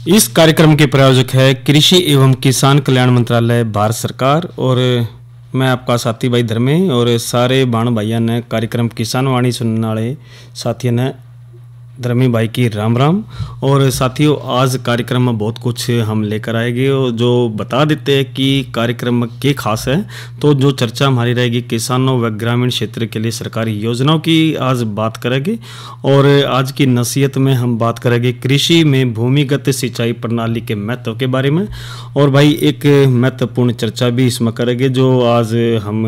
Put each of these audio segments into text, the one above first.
इस कार्यक्रम के प्रायोजक है कृषि एवं किसान कल्याण मंत्रालय भारत सरकार। और मैं आपका साथी भाई धर्मे और सारे बाण भाइयों ने कार्यक्रम किसान वाणी सुनने वाले साथियों ने धर्मी भाई की राम राम। और साथियों, आज कार्यक्रम में बहुत कुछ हम लेकर आएंगे और जो बता देते हैं कि कार्यक्रम में क्या खास है। तो जो चर्चा हमारी रहेगी किसानों व ग्रामीण क्षेत्र के लिए सरकारी योजनाओं की आज बात करेंगे। और आज की नसीहत में हम बात करेंगे कृषि में भूमिगत सिंचाई प्रणाली के महत्व के बारे में। और भाई एक महत्वपूर्ण चर्चा भी इसमें करेंगे जो आज हम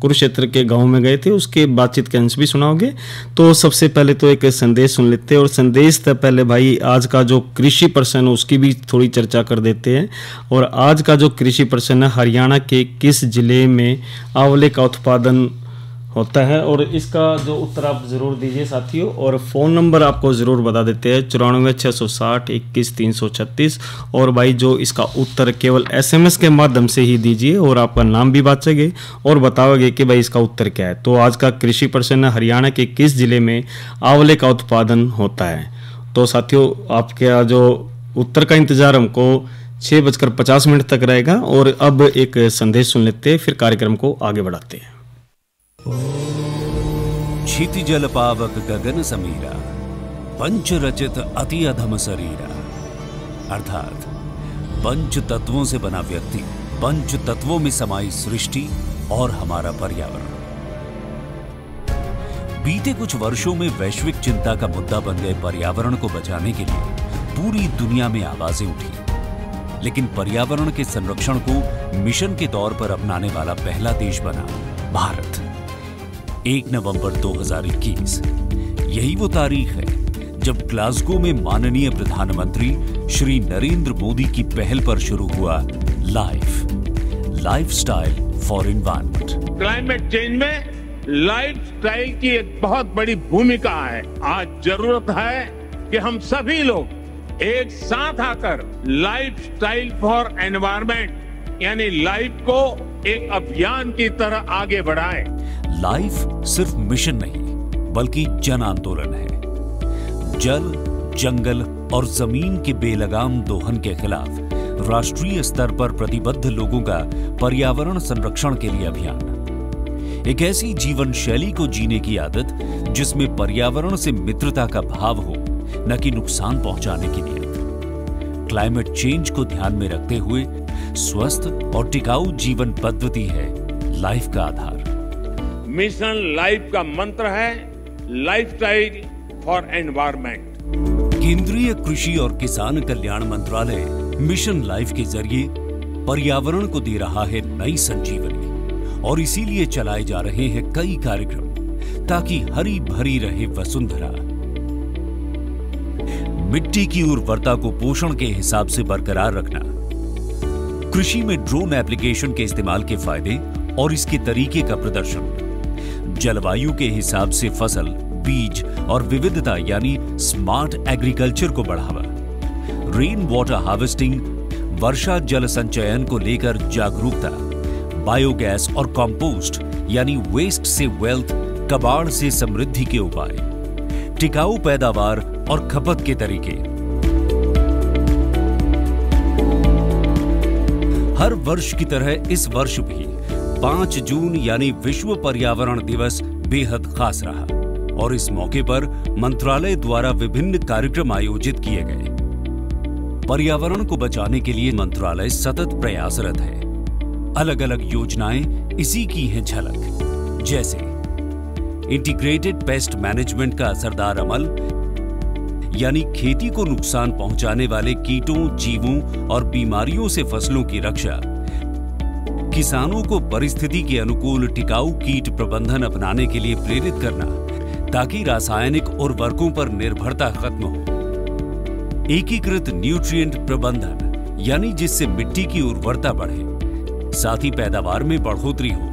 कुरुक्षेत्र के गांव में गए थे, उसके बातचीत के अंश भी सुनाओगे। तो सबसे पहले तो एक संदेश सुन लेते हैं और संदेश से पहले भाई आज का जो कृषि प्रश्न है उसकी भी थोड़ी चर्चा कर देते हैं। और आज का जो कृषि प्रश्न है, हरियाणा के किस जिले में आंवले का उत्पादन होता है, और इसका जो उत्तर आप जरूर दीजिए साथियों। और फ़ोन नंबर आपको ज़रूर बता देते हैं 94 660 21 336। और भाई जो इसका उत्तर केवल SMS के माध्यम से ही दीजिए और आपका नाम भी बाँचेंगे और बताओगे कि भाई इसका उत्तर क्या है। तो आज का कृषि प्रश्न है, हरियाणा के किस जिले में आंवले का उत्पादन होता है। तो साथियों, आपके जो उत्तर का इंतज़ार हमको 6:50 तक रहेगा। और अब एक संदेश सुन लेते हैं, फिर कार्यक्रम को आगे बढ़ाते हैं। क्षिति जल पावक गगन समीरा, पंच रचित अति अधम शरीरा। अर्थात पंच तत्वों से बना व्यक्ति, पंच तत्वों में समाई सृष्टि और हमारा पर्यावरण। बीते कुछ वर्षों में वैश्विक चिंता का मुद्दा बन गए पर्यावरण को बचाने के लिए पूरी दुनिया में आवाजें उठी। लेकिन पर्यावरण के संरक्षण को मिशन के तौर पर अपनाने वाला पहला देश बना भारत। 1 नवंबर 2021 यही वो तारीख है जब ग्लासगो में माननीय प्रधानमंत्री श्री नरेंद्र मोदी की पहल पर शुरू हुआ lifestyle for environment. Climate change में लाइफस्टाइल की एक बहुत बड़ी भूमिका है। आज जरूरत है कि हम सभी लोग एक साथ आकर लाइफस्टाइल फॉर एनवायरनमेंट यानी लाइफ को एक अभियान की तरह आगे बढ़ाएं। लाइफ सिर्फ मिशन नहीं बल्कि जन आंदोलन है। जल, जंगल और जमीन के बेलगाम दोहन के खिलाफ राष्ट्रीय स्तर पर प्रतिबद्ध लोगों का पर्यावरण संरक्षण के लिए अभियान। एक ऐसी जीवन शैली को जीने की आदत जिसमें पर्यावरण से मित्रता का भाव हो, न कि नुकसान पहुंचाने की नीयत। क्लाइमेट चेंज को ध्यान में रखते हुए स्वस्थ और टिकाऊ जीवन पद्धति है लाइफ का आधार। मिशन लाइफ का मंत्र है लाइफस्टाइल फॉर एनवायरनमेंट। केंद्रीय कृषि और किसान कल्याण मंत्रालय मिशन लाइफ के जरिए पर्यावरण को दे रहा है नई संजीवनी। और इसीलिए चलाए जा रहे हैं कई कार्यक्रम ताकि हरी भरी रहे वसुंधरा। मिट्टी की उर्वरता को पोषण के हिसाब से बरकरार रखना, कृषि में ड्रोन एप्लीकेशन के इस्तेमाल के फायदे और इसके तरीके का प्रदर्शन, जलवायु के हिसाब से फसल, बीज और विविधता यानी स्मार्ट एग्रीकल्चर को बढ़ावा, रेन वाटर हार्वेस्टिंग, वर्षा जल संचयन को लेकर जागरूकता, बायोगैस और कंपोस्ट यानी वेस्ट से वेल्थ, कबाड़ से समृद्धि के उपाय, टिकाऊ पैदावार और खपत के तरीके। हर वर्ष की तरह इस वर्ष भी 5 जून यानी विश्व पर्यावरण दिवस बेहद खास रहा और इस मौके पर मंत्रालय द्वारा विभिन्न कार्यक्रम आयोजित किए गए। पर्यावरण को बचाने के लिए मंत्रालय सतत प्रयासरत है। अलग अलग योजनाएं इसी की हैं झलक, जैसे इंटीग्रेटेड पेस्ट मैनेजमेंट का असरदार अमल यानी खेती को नुकसान पहुंचाने वाले कीटों, जीवों और बीमारियों से फसलों की रक्षा, किसानों को परिस्थिति के अनुकूल टिकाऊ कीट प्रबंधन अपनाने के लिए प्रेरित करना ताकि रासायनिक उर्वरकों पर निर्भरता खत्म हो, एकीकृत न्यूट्रिएंट प्रबंधन यानी जिससे मिट्टी की उर्वरता बढ़े, साथ ही पैदावार में बढ़ोतरी हो,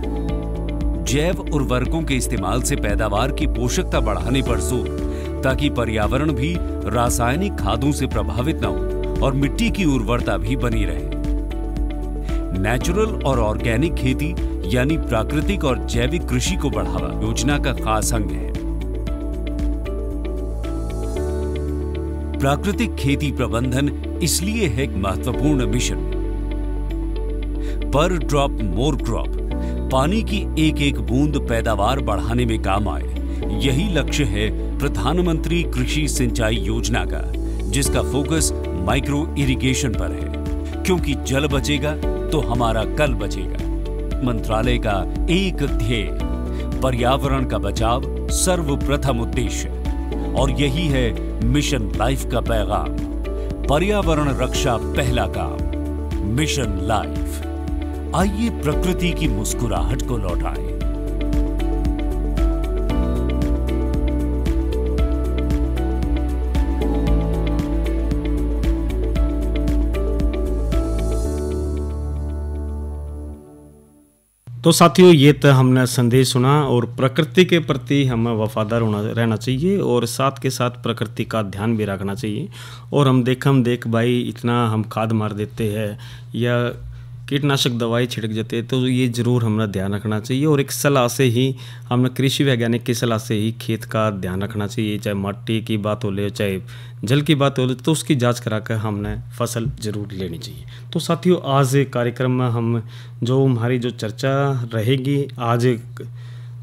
जैव उर्वरकों के इस्तेमाल से पैदावार की पोषकता बढ़ाने पर जोर ताकि पर्यावरण भी रासायनिक खादों से प्रभावित न हो और मिट्टी की उर्वरता भी बनी रहे। नेचुरल और ऑर्गेनिक खेती यानी प्राकृतिक और जैविक कृषि को बढ़ावा योजना का खास अंग है। प्राकृतिक खेती प्रबंधन इसलिए है एक महत्वपूर्ण मिशन। पर ड्रॉप मोर क्रॉप, पानी की एक एक बूंद पैदावार बढ़ाने में काम आए, यही लक्ष्य है प्रधानमंत्री कृषि सिंचाई योजना का, जिसका फोकस माइक्रो इरिगेशन पर है। क्योंकि जल बचेगा तो हमारा कल बचेगा। मंत्रालय का एक ध्येय, पर्यावरण का बचाव सर्वप्रथम उद्देश्य, और यही है मिशन लाइफ का पैगाम। पर्यावरण रक्षा पहला काम, मिशन लाइफ। आइए प्रकृति की मुस्कुराहट को लौटाएं। तो साथियों, ये तो हमने संदेश सुना और प्रकृति के प्रति हमें वफादार रहना चाहिए और साथ के साथ प्रकृति का ध्यान भी रखना चाहिए। और हम देख भाई इतना हम खाद मार देते हैं या कीटनाशक दवाई छिड़क देते हैं, तो ये ज़रूर हमें ध्यान रखना चाहिए। और एक सलाह से ही हमने कृषि वैज्ञानिक की सलाह से ही खेत का ध्यान रखना चाहिए, चाहे मिट्टी की बात हो ले चाहे जल की बात हो ले, तो उसकी जांच करा कर हमने फसल ज़रूर लेनी चाहिए। तो साथियों, आज कार्यक्रम में हम जो हमारी जो चर्चा रहेगी आज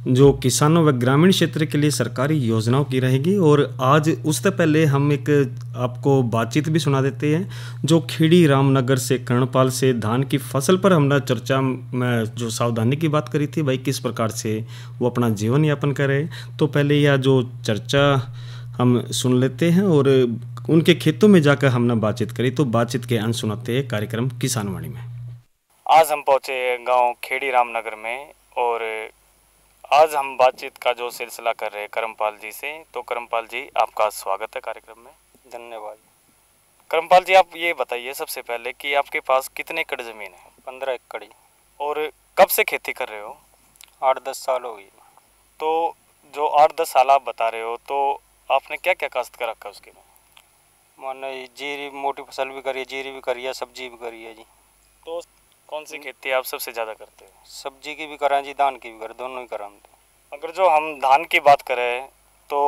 जो किसानों व ग्रामीण क्षेत्र के लिए सरकारी योजनाओं की रहेगी। और आज उससे पहले हम एक आपको बातचीत भी सुना देते हैं जो खेड़ी रामनगर से कर्णपाल से धान की फसल पर हमने चर्चा में जो सावधानी की बात करी थी, भाई किस प्रकार से वो अपना जीवन यापन करे। तो पहले यह जो चर्चा हम सुन लेते हैं और उनके खेतों में जाकर हमने बातचीत करी। तो बातचीत के अंश सुनाते हैं कार्यक्रम किसानवाणी में। आज हम पहुँचे गाँव खेड़ी रामनगर में और आज हम बातचीत का जो सिलसिला कर रहे हैं करमपाल जी से। तो करमपाल जी, आपका स्वागत है कार्यक्रम में। धन्यवाद। करमपाल जी, आप ये बताइए सबसे पहले कि आपके पास कितने एकड़ ज़मीन है? 15 एकड़। और कब से खेती कर रहे हो? 8-10 साल हो गई। तो जो 8-10 साल आप बता रहे हो, तो आपने क्या क्या काश्त कर रखा है उसके में? माने जीरी, मोटी फसल भी करी है, जीरी भी करी है, सब्जी भी करी है जी। तो कौन सी खेती आप सबसे ज़्यादा करते हो? सब्जी की भी करें जी, धान की भी करें, दोनों ही करें हम तो। अगर जो हम धान की बात करें तो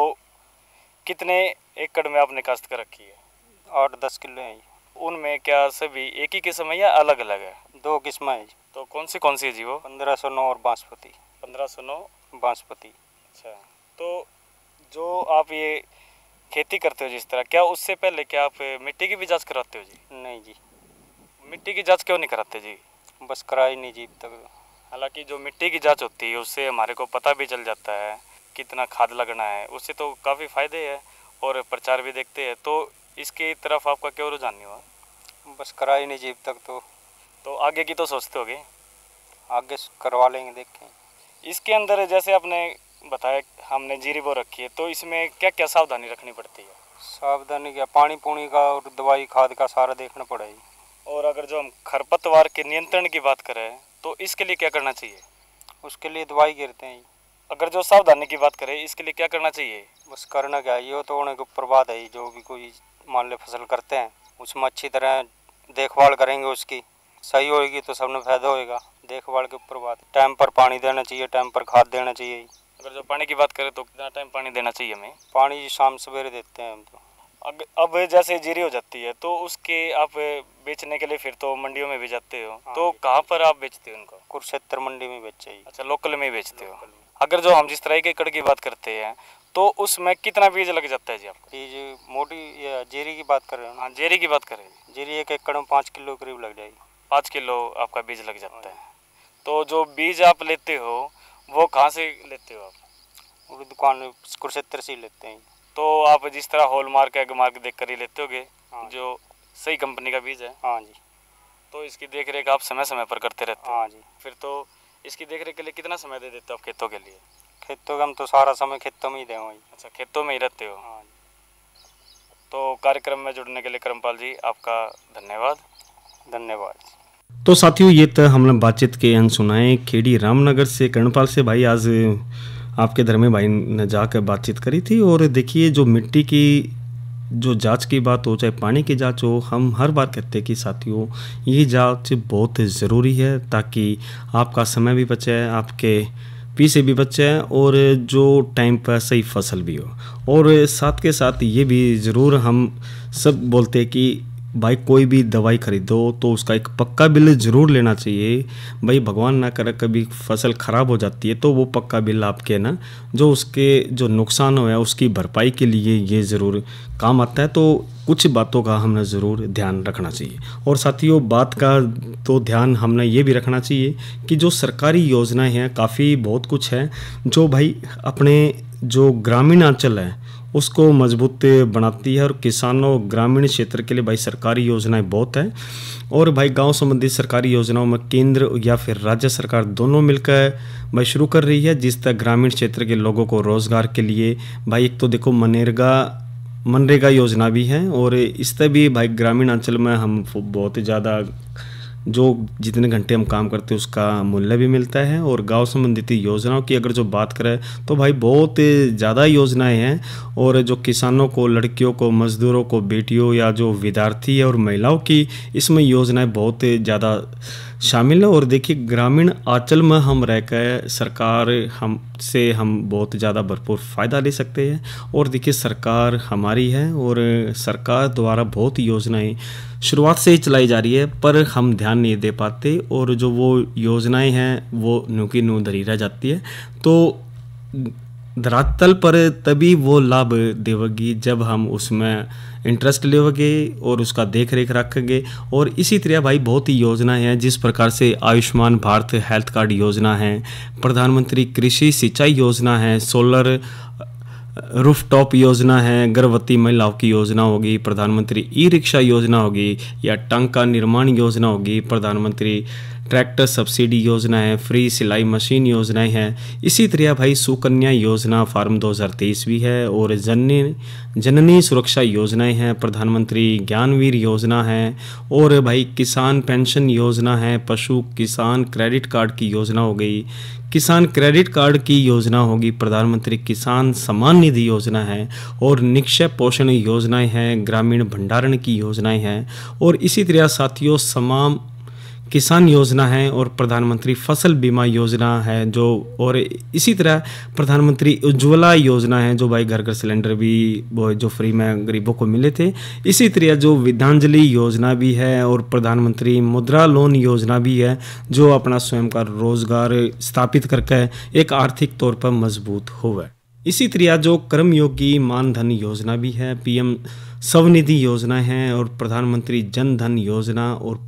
कितने एकड़ में आपने काश्त कर रखी है? 8-10 किलो है जी। उनमें क्या सभी एक ही किस्म है या अलग अलग है? 2 किस्में है जी। तो कौन सी है जी वो? 1509 और बासमती। 1509 बासमती। अच्छा, तो जो आप ये खेती करते हो जिस तरह, क्या उससे पहले क्या आप मिट्टी की भी जांच कराते हो जी? नहीं जी। मिट्टी की जांच क्यों नहीं कराते जी? बस कराई नहीं जी अब तक। हालांकि जो मिट्टी की जांच होती है उससे हमारे को पता भी चल जाता है कितना खाद लगना है, उससे तो काफ़ी फ़ायदे हैं और प्रचार भी देखते हैं। तो इसकी तरफ आपका क्यों रुझान नहीं हुआ? बस कराई नहीं जी अब तक तो आगे की तो सोचते होगे? आगे करवा लेंगे, देखें। इसके अंदर जैसे आपने बताया हमने जीरी बो रखी है, तो इसमें क्या क्या सावधानी रखनी पड़ती है? सावधानी क्या, पानी पूनी का और दवाई खाद का सारा देखना पड़ेगा। और अगर जो हम खरपतवार के नियंत्रण की बात करें तो इसके लिए क्या करना चाहिए? उसके लिए दवाई गिरते हैं। अगर जो सावधानी की बात करें इसके लिए क्या करना चाहिए? बस करना क्या है, ये तो होने के ऊपर बात है। जो भी कोई मान ले फसल करते हैं उसमें अच्छी तरह देखभाल करेंगे, उसकी सही होएगी तो सबने फायदा होएगा। देखभाल के ऊपर बात है। टाइम पर पानी देना चाहिए, टाइम पर खाद देना चाहिए। अगर जो पानी की बात करें तो कितना टाइम पानी देना चाहिए हमें? पानी शाम सवेरे देते हैं हम तो। अब जैसे जीरी हो जाती है तो उसके आप बेचने के लिए फिर तो मंडियों में भी जाते हो। हाँ, तो कहाँ पर आप बेचते हो उनको? कुरुक्षेत्र मंडी में बेचे। अच्छा, लोकल में ही बेचते हो। अगर जो हम जिस तरह के एकड़ की बात करते हैं तो उसमें कितना बीज लग जाता है जी आपको? बीज मोटी या जीरी की बात कर रहे हैं? हाँ, जीरी की बात करें। जीरी 1 एकड़ में 5 किलो करीब लग जाएगी। 5 किलो आपका बीज लग जाता है। तो जो बीज आप लेते हो वो कहाँ से लेते हो आप? वो दुकान कुरुक्षेत्र से ही लेते हैं। तो आप जिस तरह हॉलमार्क एग मार्क देख कर ही लेते होगे? हाँ, जो सही कंपनी का बीज है। हाँ जी। तो इसकी देख रेख आप समय समय पर करते रहते हो? हाँ जी। फिर तो इसकी देख रेख के लिए कितना समय दे देते हो आप खेतों के लिए? खेतों का हम तो सारा समय खेतों में ही दें। अच्छा, खेतों में ही रहते हो? हाँ जी। तो कार्यक्रम में जुड़ने के लिए करमपाल जी आपका धन्यवाद। धन्यवाद। तो साथियों, ये तो हमने बातचीत के अंश सुनाए खेड़ी रामनगर से कर्णपाल से। भाई आज आपके धर्मे भाई ने जाकर बातचीत करी थी। और देखिए, जो मिट्टी की जो जांच की बात हो चाहे पानी की जांच हो, हम हर बार कहते हैं कि साथियों ये जांच बहुत ज़रूरी है ताकि आपका समय भी बचे, आपके पी से भी बचे और जो टाइम पर सही फसल भी हो। और साथ के साथ ये भी ज़रूर हम सब बोलते हैं कि भाई कोई भी दवाई खरीदो तो उसका एक पक्का बिल ज़रूर लेना चाहिए। भाई भगवान ना करे कभी फसल ख़राब हो जाती है तो वो पक्का बिल आपके ना जो उसके जो नुकसान हुआ है उसकी भरपाई के लिए ये ज़रूर काम आता है। तो कुछ बातों का हमने ज़रूर ध्यान रखना चाहिए। और साथियों बात का तो ध्यान हमने ये भी रखना चाहिए कि जो सरकारी योजनाएं हैं काफ़ी बहुत कुछ है जो भाई अपने जो ग्रामीण अंचल है उसको मजबूत बनाती है। और किसानों ग्रामीण क्षेत्र के लिए भाई सरकारी योजनाएं बहुत है। और भाई गांव संबंधी सरकारी योजनाओं में केंद्र या फिर राज्य सरकार दोनों मिलकर भाई शुरू कर रही है जिस तक ग्रामीण क्षेत्र के लोगों को रोज़गार के लिए भाई एक तो देखो मनरेगा योजना भी है। और इस तरह भी भाई ग्रामीण अंचल में हम बहुत ज़्यादा जो जितने घंटे हम काम करते हैं उसका मूल्य भी मिलता है। और गांव संबंधित योजनाओं की अगर जो बात करें तो भाई बहुत ज़्यादा योजनाएं हैं। और जो किसानों को, लड़कियों को, मजदूरों को, बेटियों या जो विद्यार्थी और महिलाओं की इसमें योजनाएं बहुत ज़्यादा शामिल है। और देखिए ग्रामीण आंचल में हम रहकर सरकार हम बहुत ज़्यादा भरपूर फ़ायदा ले सकते हैं। और देखिए सरकार हमारी है और सरकार द्वारा बहुत योजनाएं शुरुआत से ही चलाई जा रही है पर हम ध्यान नहीं दे पाते और जो वो योजनाएं हैं वो न्यू की न्यू धरी रह जाती है। तो धरातल पर तभी वो लाभ देगी जब हम उसमें इंटरेस्ट लेवगे और उसका देख रेख रखेंगे। और इसी तरह भाई बहुत ही योजनाएं हैं जिस प्रकार से आयुष्मान भारत हेल्थ कार्ड योजना है, प्रधानमंत्री कृषि सिंचाई योजना है, सोलर रूफटॉप योजना है, गर्भवती महिलाओं की योजना होगी, प्रधानमंत्री ई रिक्शा योजना होगी या टांका निर्माण योजना होगी, प्रधानमंत्री ट्रैक्टर सब्सिडी योजना है, फ्री सिलाई मशीन योजनाएं हैं। इसी तरह भाई सुकन्या योजना फार्म 2023 भी है और जननी सुरक्षा योजनाएं हैं, प्रधानमंत्री ज्ञानवीर योजना है और भाई किसान पेंशन योजना है, पशु किसान क्रेडिट कार्ड की योजना हो गई, किसान क्रेडिट कार्ड की योजना होगी, प्रधानमंत्री किसान सम्मान निधि योजना है और निक्षय पोषण योजनाएं हैं, ग्रामीण भंडारण की योजनाएं हैं। और इसी तरह साथियों तमाम किसान योजना है और प्रधानमंत्री फसल बीमा योजना है जो, और इसी तरह प्रधानमंत्री उज्ज्वला योजना है जो भाई घर घर सिलेंडर भी वो जो फ्री में गरीबों को मिले थे। इसी तरह जो विद्यांजलि योजना भी है और प्रधानमंत्री मुद्रा लोन योजना भी है जो अपना स्वयं का रोजगार स्थापित करके एक आर्थिक तौर पर मजबूत होवे। इसी तरह जो कर्मयोगी मानधन योजना भी है, पीएम स्वनिधि योजना है और प्रधानमंत्री जन धन योजना और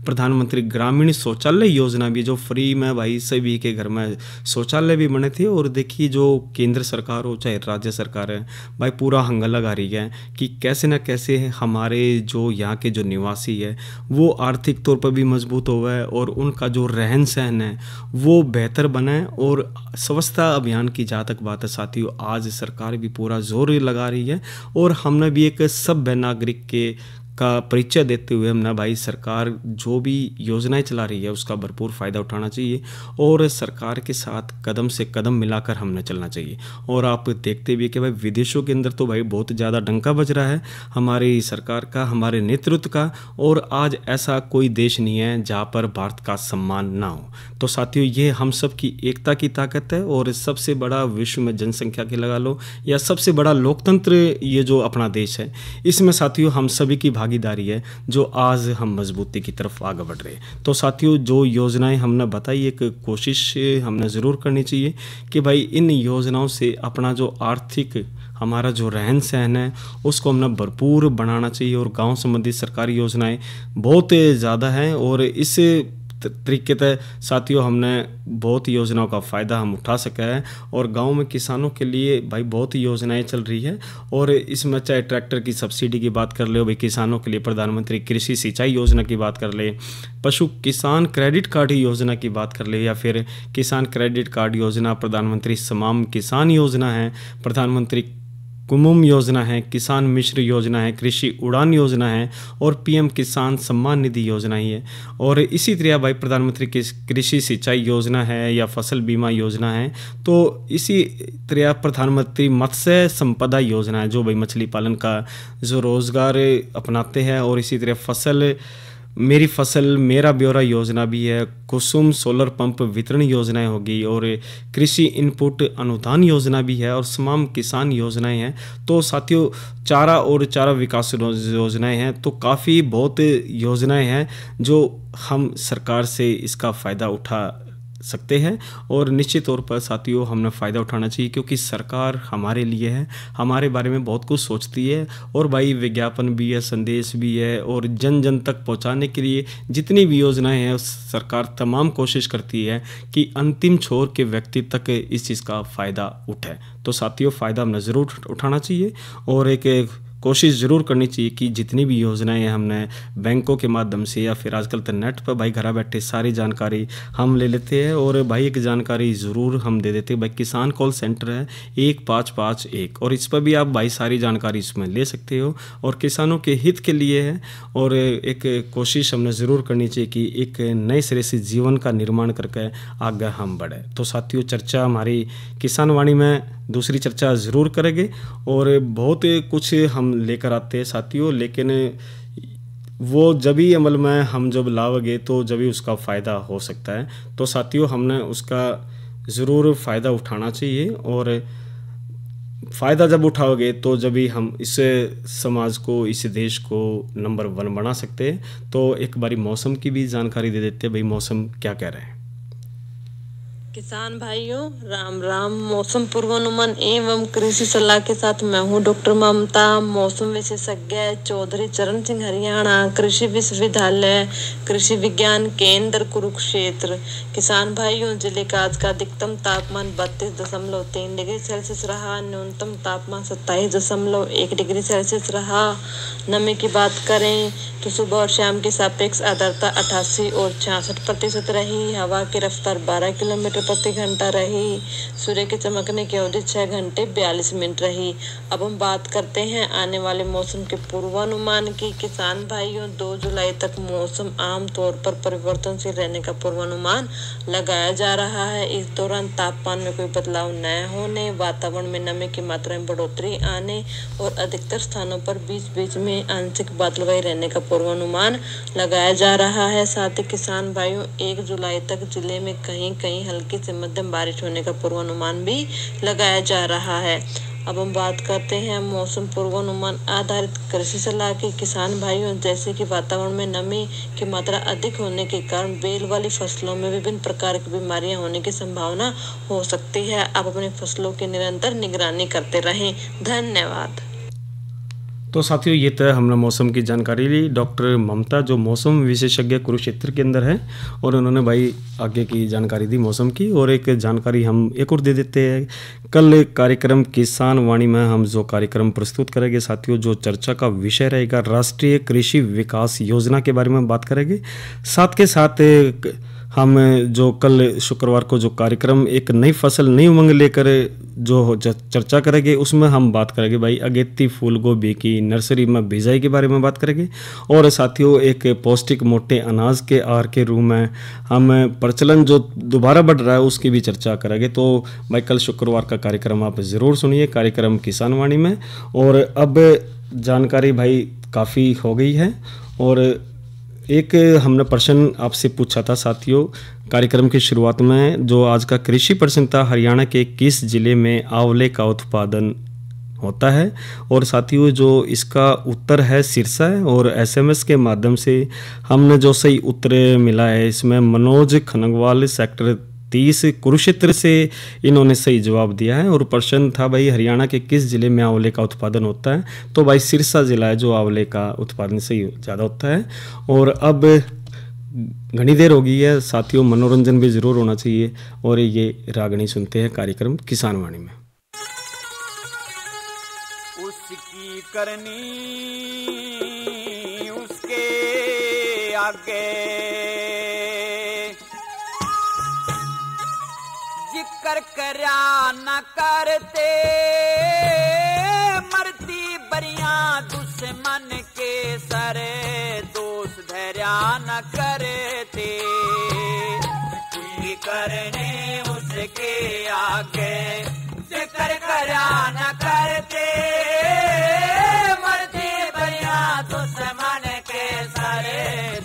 प्रधानमंत्री ग्रामीण शौचालय योजना भी जो फ्री में भाई सभी के घर में शौचालय भी बने थे। और देखिए जो केंद्र सरकार हो चाहे राज्य सरकार है भाई पूरा हंगा लगा रही है कि कैसे न कैसे हमारे जो यहाँ के जो निवासी है वो आर्थिक तौर पर भी मजबूत होवे और उनका जो रहन सहन है वो बेहतर बने। और स्वच्छता अभियान की जहाँ तक बात है साथियों आज सरकार भी पूरा जोर लगा रही है और हमने भी एक सभ्य नागरिक का परिचय देते हुए हमने भाई सरकार जो भी योजनाएं चला रही है उसका भरपूर फ़ायदा उठाना चाहिए और सरकार के साथ कदम से कदम मिलाकर हमने चलना चाहिए। और आप देखते भी कि भाई विदेशों के अंदर तो भाई बहुत ज़्यादा डंका बज रहा है हमारी सरकार का, हमारे नेतृत्व का, और आज ऐसा कोई देश नहीं है जहाँ पर भारत का सम्मान ना हो। तो साथियों ये हम सब की एकता की ताकत है और सबसे बड़ा विश्व में जनसंख्या के लगा लो या सबसे बड़ा लोकतंत्र ये जो अपना देश है इसमें साथियों हम सभी की भागीदारी है जो आज हम मजबूती की तरफ आगे बढ़ रहे हैं। तो साथियों जो योजनाएं हमने बताई एक कोशिश हमने ज़रूर करनी चाहिए कि भाई इन योजनाओं से अपना जो आर्थिक हमारा जो रहन सहन है उसको हमने भरपूर बनाना चाहिए। और गांव संबंधी सरकारी योजनाएं बहुत ज़्यादा हैं और इस तरीके से साथियों हमने बहुत योजनाओं का फ़ायदा हम उठा सका है। और गांव में किसानों के लिए भाई बहुत योजनाएं चल रही है और इसमें चाहे ट्रैक्टर की सब्सिडी की बात कर ले भाई किसानों के लिए प्रधानमंत्री कृषि सिंचाई योजना की बात कर ले, पशु किसान क्रेडिट कार्ड योजना की बात कर ले या फिर किसान क्रेडिट कार्ड योजना, प्रधानमंत्री सम्मान किसान योजना है, प्रधानमंत्री कुसुम योजना है, किसान मिश्र योजना है, कृषि उड़ान योजना है और पीएम किसान सम्मान निधि योजना ही है। और इसी तरह भाई प्रधानमंत्री कृषि सिंचाई योजना है या फसल बीमा योजना है। तो इसी तरह प्रधानमंत्री मत्स्य संपदा योजना है जो भाई मछली पालन का जो रोज़गार अपनाते हैं। और इसी तरह फसल मेरी फसल मेरा ब्यौरा योजना भी है, कुसुम सोलर पंप वितरण योजनाएं होगी और कृषि इनपुट अनुदान योजना भी है और तमाम किसान योजनाएं हैं। तो साथियों चारा और चारा विकास योजनाएं हैं। तो काफ़ी बहुत योजनाएं हैं जो हम सरकार से इसका फ़ायदा उठा सकते हैं और निश्चित तौर पर साथियों हमने फ़ायदा उठाना चाहिए, क्योंकि सरकार हमारे लिए है, हमारे बारे में बहुत कुछ सोचती है। और भाई विज्ञापन भी है, संदेश भी है और जन जन तक पहुंचाने के लिए जितनी भी योजनाएं हैं सरकार तमाम कोशिश करती है कि अंतिम छोर के व्यक्ति तक इस चीज़ का फ़ायदा उठे। तो साथियों फ़ायदा हमने ज़रूर उठाना चाहिए और एक कोशिश ज़रूर करनी चाहिए कि जितनी भी योजनाएं हैं हमने बैंकों के माध्यम से या फिर आजकल तो नेट पर भाई घर बैठे सारी जानकारी हम ले लेते हैं। और भाई एक जानकारी ज़रूर हम दे देते हैं, भाई किसान कॉल सेंटर है 1551 और इस पर भी आप भाई सारी जानकारी इसमें ले सकते हो और किसानों के हित के लिए है। और एक कोशिश हमने ज़रूर करनी चाहिए कि एक नए सिरे से जीवन का निर्माण करके आगे हम बढ़े। तो साथियों चर्चा हमारी किसान वाणी में दूसरी चर्चा ज़रूर करेंगे और बहुत कुछ हम लेकर आते हैं साथियों, लेकिन वो जब ही अमल में हम जब लाओगे तो जब ही उसका फ़ायदा हो सकता है। तो साथियों हमने उसका ज़रूर फ़ायदा उठाना चाहिए और फ़ायदा जब उठाओगे तो जब भी हम इस समाज को, इस देश को नंबर 1 बना सकते हैं। तो एक बारी मौसम की भी जानकारी दे देते हैं, भाई मौसम क्या कह रहे हैं। किसान भाइयों राम राम। मौसम पूर्वानुमान एवं कृषि सलाह के साथ मैं हूँ डॉक्टर ममता, मौसम विशेषज्ञ, चौधरी चरण सिंह, हरियाणा, कृषि विश्वविद्यालय, कृषि विज्ञान केंद्र, कुरुक्षेत्र। किसान भाइयों जिले का आज का अधिकतम तापमान 32.3 डिग्री सेल्सियस रहा, न्यूनतम तापमान 27.1 डिग्री सेल्सियस रहा। नमी की बात करें तो सुबह और शाम की सापेक्ष आर्द्रता 88 और 66% रही। हवा की रफ्तार 12 किलोमीटर प्रति घंटा रही। सूर्य के चमकने की अवधि 6 घंटे 42 मिनट रही। अब हम बात करते हैं आने वाले मौसम के पूर्वानुमान की। किसान भाइयों 2 जुलाई तक मौसम आमतौर पर परिवर्तनशील रहने का पूर्वानुमान लगाया जा रहा है। इस दौरान तापमान में कोई बदलाव न होने, वातावरण में नमी की मात्रा में बढ़ोतरी आने और अधिकतर स्थानों पर बीच बीच में आंशिक बादलवाई रहने का पूर्वानुमान लगाया जा रहा है। साथ ही किसान भाइयों 1 जुलाई तक जिले में कहीं कहीं हल्की से मध्यम बारिश होने का पूर्वानुमान भी लगाया जा रहा है। अब हम बात करते हैं मौसम पूर्वानुमान आधारित कृषि सलाह की। किसान भाइयों जैसे कि वातावरण में नमी की मात्रा अधिक होने के कारण बेल वाली फसलों में विभिन्न प्रकार की बीमारियां होने की संभावना हो सकती है। आप अपनी फसलों की निरंतर निगरानी करते रहें। धन्यवाद। तो साथियों ये तो हमने मौसम की जानकारी ली डॉक्टर ममता जो मौसम विशेषज्ञ कुरुक्षेत्र के अंदर है और उन्होंने भाई आगे की जानकारी दी मौसम की। और एक जानकारी हम एक और दे देते हैं, कल कार्यक्रम किसान वाणी में हम जो कार्यक्रम प्रस्तुत करेंगे साथियों, जो चर्चा का विषय रहेगा राष्ट्रीय कृषि विकास योजना के बारे में बात करेंगे। साथ के साथ हम जो कल शुक्रवार को जो कार्यक्रम एक नई फसल नई उमंग लेकर जो चर्चा करेंगे उसमें हम बात करेंगे भाई अगेती फूल गोभी की नर्सरी में बिजाई के बारे में बात करेंगे। और साथियों एक पौष्टिक मोटे अनाज के आहार के रूप में हम प्रचलन जो दोबारा बढ़ रहा है उसकी भी चर्चा करेंगे। तो भाई कल शुक्रवार का कार्यक्रम आप ज़रूर सुनिए, कार्यक्रम किसान वाणी में। और अब जानकारी भाई काफ़ी हो गई है और एक हमने प्रश्न आपसे पूछा था साथियों कार्यक्रम की शुरुआत में, जो आज का कृषि प्रश्न था, हरियाणा के किस जिले में आंवले का उत्पादन होता है। और साथियों जो इसका उत्तर है सिरसा है। और SMS के माध्यम से हमने जो सही उत्तर मिला है इसमें मनोज खनगवाल सेक्टर 30 कुरुक्षेत्र से इन्होंने सही जवाब दिया है। और प्रश्न था भाई हरियाणा के किस जिले में आंवले का उत्पादन होता है, तो भाई सिरसा जिला है जो आंवले का उत्पादन सही ज़्यादा होता है। और अब घनी देर हो गई है साथियों, मनोरंजन भी ज़रूर होना चाहिए और ये रागनी सुनते हैं कार्यक्रम किसान वाणी में। उसकी करनी उसके आगे जिक्र करया न करते, मरती बरिया दुश्मन के सरे दोष धैर्या न करते। उसकी करने उसके आगे जिक्र करया न करते, मरती बरिया दुश्मन के सरे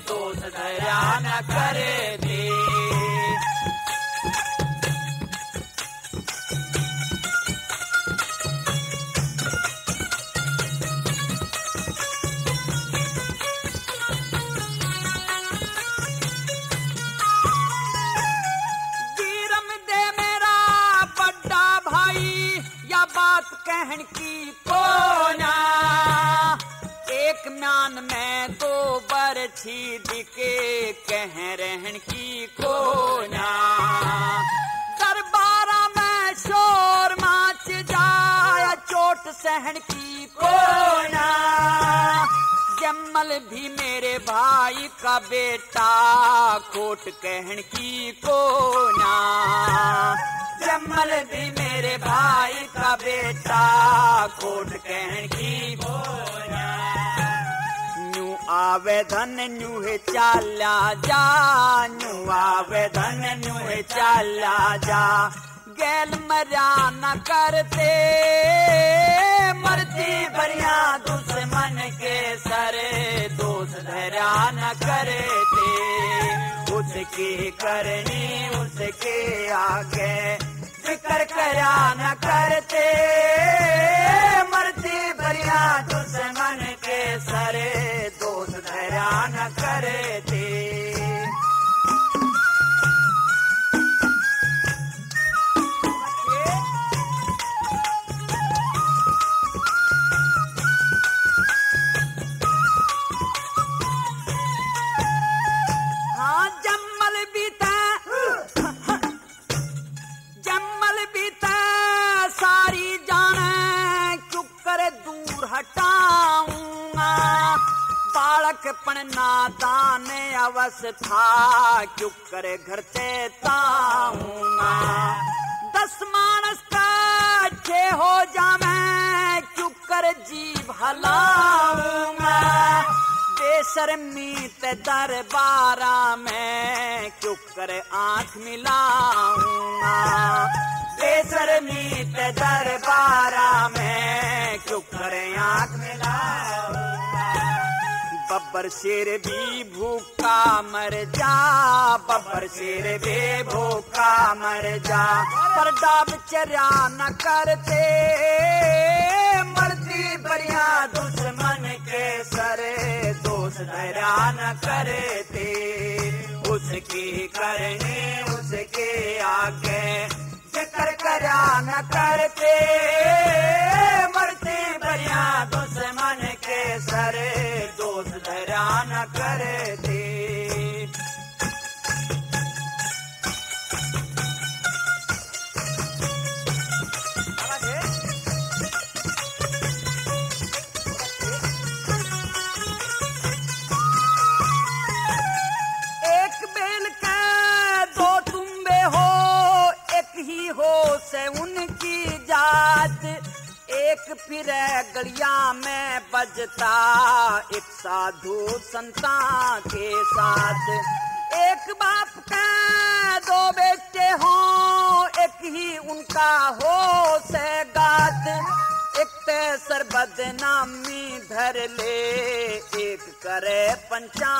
मैदान में दो बरछी दिखे कह रहन की कोना दरबारा में शोर माच जाया चोट सहन की कोना जम्मल भी मेरे भाई का बेटा खोट कहन की कोना जम्मल भी मेरे भाई का बेटा खोट कहन की कोना न्यू आवेदन न्यू है चाला जा न्यू आवेदन न्यू है चाला जा गैल मरा न करते मरती बरिया दुश्मन के सरे दोस्त धरा न करे थे उसके करनी उसके आगे फिक्र करा न करते मरती बरिया दुश्मन के सरे दोस्त धरा न करे थे पण नादान अवस्था क्यों करे घर से ताऊंगा 10 मानस का छे हो जावे क्यों कर जीव हलाऊंगा बेशर्मी ते दरबारा में क्यों करे आंख मिलाऊंगा बेशर्मी ते दरबारा में क्यों करे आंख मिलाऊंगा बब्बर शेर भी भूखा मर जा बब्बर शेर भी भूखा मर जा पर डाब चरा न करते मरती बरिया दुश्मन के सरे दोस्त धरा न करते उसकी करने उसके आगे जिक्र करा न करते मरती बरिया दुश्मन के सरे दोस्त धरा न करते एक बेल का दो तुम्बे हो एक ही हो से उनकी जात एक फिर गलिया में बजता एक साधु संता के साथ एक बाप का दो बेटे हो एक ही उनका हो से गात एक तेसर बदनामी धर ले एक करे पंचा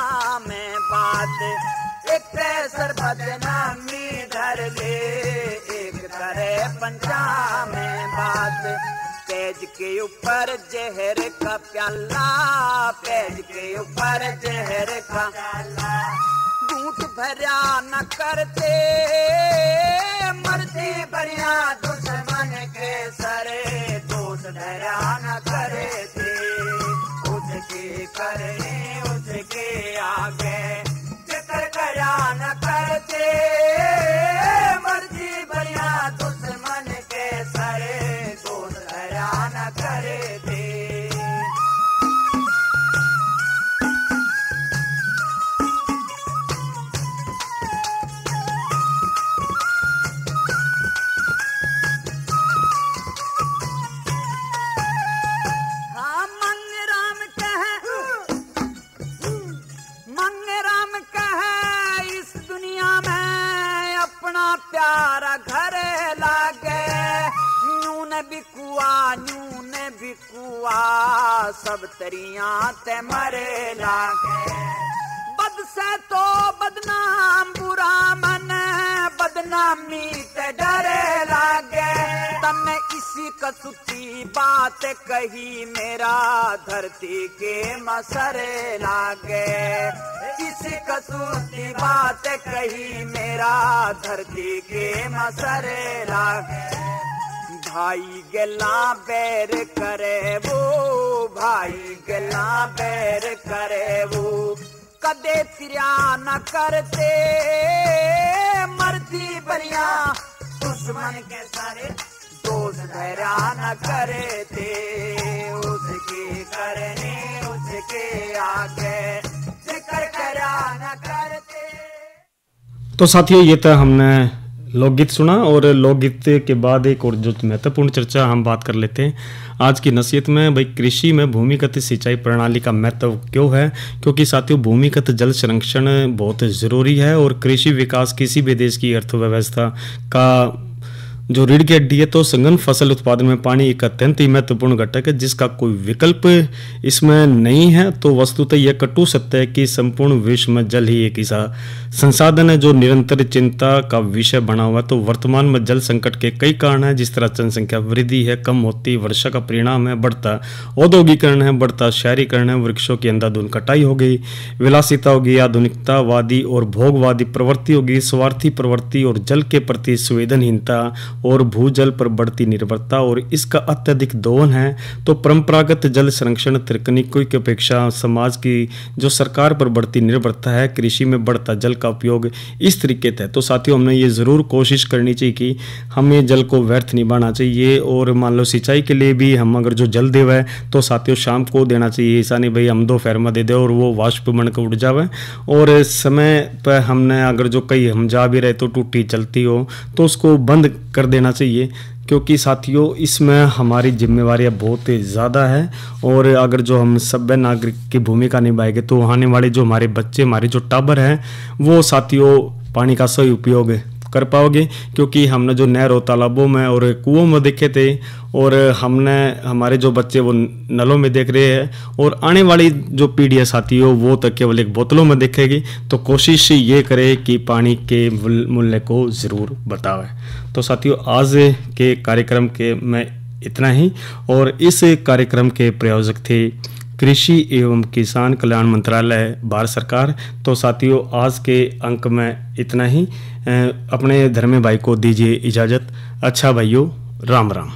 में बात एक तेसर बदनामी धर ले एक करे पंचा में बात पेज के ऊपर जहर का प्याला पेज के ऊपर जहर का प्याला घूंट भरा न करते मरती बरिया दुश्मन के सरे दोस्त धरा न करते उसके करने उसके आगे जिक्र करा न करते मरती बरिया दुश्मन के सरे दोस्त धरा न करते प्यारा घर लागे नून बिकुआ सब तरिया ते मरे लागे बद से तो बदनाम बुरा मन बदनामी ते डरे लागे तने इसी कसूती बात कही मेरा धरती के मसरे लागे इसी कसूती बात कही मेरा धरती के मसरे लागे भाई गला बैर करे वो, भाई गला बैर करे वो, कदे तिरिया न करते मरती बरिया, दुश्मन के सारे दोस्त धैर्या न करे थे, उसके करने उसके आगे जिक्र करा न करते। तो साथियों, ये तो हमने लोकगीत सुना और लोकगीत के बाद एक और जो महत्वपूर्ण चर्चा हम बात कर लेते हैं आज की नसीहत में। भाई, कृषि में भूमिगत सिंचाई प्रणाली का महत्व क्यों है? क्योंकि साथियों, भूमिगत जल संरक्षण बहुत ज़रूरी है और कृषि विकास किसी भी देश की अर्थव्यवस्था का जो रीढ़ की हड्डी है। तो सघन फसल उत्पादन में पानी एक अत्यंत ही महत्वपूर्ण घटक है जिसका कोई विकल्प इसमें नहीं है। तो वस्तुतः यह कटु सत्य है कि संपूर्ण विश्व में जल ही एक ऐसा संसाधन है जो निरंतर चिंता का विषय बना हुआ है। तो वर्तमान में जल संकट के कई कारण हैं, जिस तरह जनसंख्या वृद्धि है, कम होती वर्षा का परिणाम है, बढ़ता औद्योगिकरण है, बढ़ता शहरीकरण है, वृक्षों की अंधाधुंध कटाई हो गई, विलासिता होगी, आधुनिकतावादी और भोगवादी प्रवृत्ति होगी, स्वार्थी प्रवृत्ति और जल के प्रति संवेदनहीनता और भूजल पर बढ़ती निर्भरता और इसका अत्यधिक दोहन है। तो परंपरागत जल संरक्षण तकनीकों की अपेक्षा समाज की जो सरकार पर बढ़ती निर्भरता है, कृषि में बढ़ता जल का उपयोग इस तरीके से है। तो साथियों, हमने ये ज़रूर कोशिश करनी चाहिए कि हमें जल को व्यर्थ नहीं बनाना चाहिए। और मान लो सिंचाई के लिए भी हम अगर जो जल देवे तो साथियों शाम को देना चाहिए, ऐसा नहीं भाई हम दोपहर में दे दे और वो वाष्प बन कर उड़ जावे। और समय पर हमने अगर जो कहीं हम जा भी रहे तो टूटी चलती हो तो उसको बंद कर देना चाहिए, क्योंकि साथियों इसमें हमारी जिम्मेवारियां बहुत ज़्यादा है। और अगर जो हम सभ्य नागरिक की भूमिका निभाएंगे तो आने वाले जो हमारे बच्चे, हमारे जो टाबर हैं, वो साथियों पानी का सही उपयोग कर पाओगे। क्योंकि हमने जो नहर और तालाबों में और कुओं में देखे थे और हमने हमारे जो बच्चे वो नलों में देख रहे हैं और आने वाली जो पीढ़ी है साथियों वो तो केवल एक बोतलों में देखेगी। तो कोशिश ये करे कि पानी के मूल्य को ज़रूर बतावे। तो साथियों, आज के कार्यक्रम के में इतना ही और इस कार्यक्रम के प्रायोजक थे कृषि एवं किसान कल्याण मंत्रालय, भारत सरकार। तो साथियों, आज के अंक में इतना ही। अपने धर्मे भाई को दीजिए इजाज़त। अच्छा भाइयों, राम राम।